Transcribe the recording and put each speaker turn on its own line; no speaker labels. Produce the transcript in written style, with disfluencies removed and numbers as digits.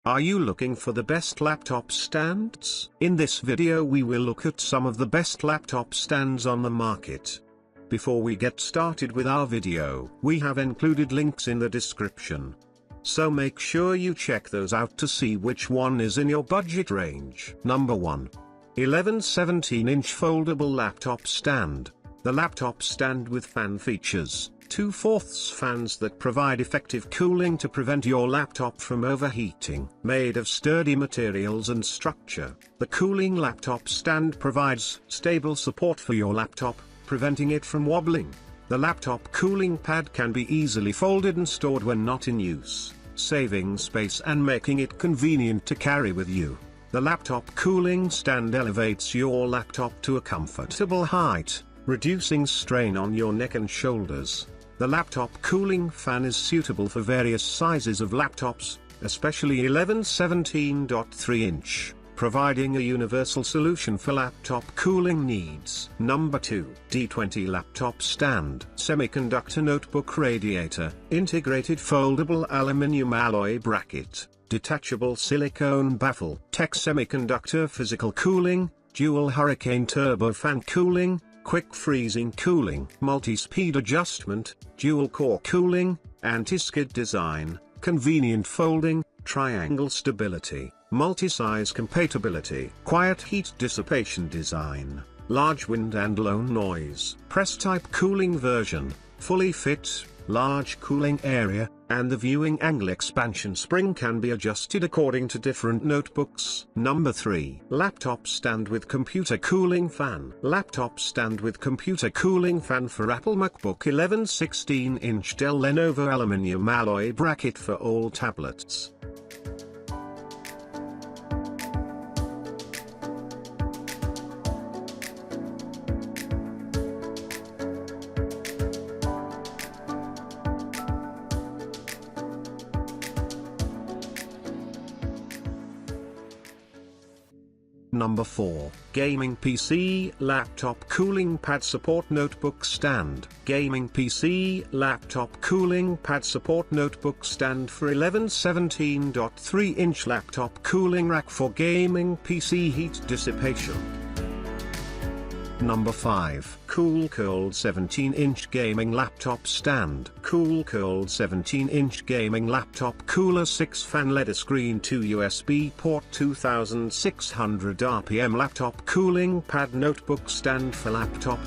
Are you looking for the best laptop stands? In this video we will look at some of the best laptop stands on the market. Before we get started with our video, we have included links in the description. So make sure you check those out to see which one is in your budget range. Number 1. 11/17-inch Foldable Laptop Stand. The laptop stand with fan features 2/4 fans that provide effective cooling to prevent your laptop from overheating. Made of sturdy materials and structure, the cooling laptop stand provides stable support for your laptop, preventing it from wobbling. The laptop cooling pad can be easily folded and stored when not in use, saving space and making it convenient to carry with you. The laptop cooling stand elevates your laptop to a comfortable height, reducing strain on your neck and shoulders. The laptop cooling fan is suitable for various sizes of laptops, especially 11/17.3-inch, providing a universal solution for laptop cooling needs. Number 2. D20 Laptop Stand. Semiconductor Notebook Radiator. Integrated Foldable Aluminum Alloy Bracket. Detachable Silicone Baffle. Tech Semiconductor Physical Cooling. Dual Hurricane Turbofan Cooling. Quick freezing cooling, multi-speed adjustment, dual-core cooling, anti-skid design, convenient folding, triangle stability, multi-size compatibility, quiet heat dissipation design, large wind and low noise, press-type cooling version, fully fit, large cooling area, and the viewing angle expansion spring can be adjusted according to different notebooks. Number 3. Laptop Stand with Computer Cooling Fan. Laptop stand with computer cooling fan for Apple MacBook 11/16-inch Dell Lenovo Aluminum Alloy Bracket for all tablets. Number 4. Gaming PC Laptop Cooling Pad Support Notebook Stand. Gaming PC Laptop Cooling Pad Support Notebook Stand for 11/17.3-inch Laptop Cooling Rack for Gaming PC Heat Dissipation. Number 5. COOLCOLD 17-inch Gaming Laptop Stand. COOLCOLD 17-inch Gaming Laptop Cooler 6 Fan LED Screen 2 USB Port 2600 RPM Laptop Cooling Pad Notebook Stand for Laptop.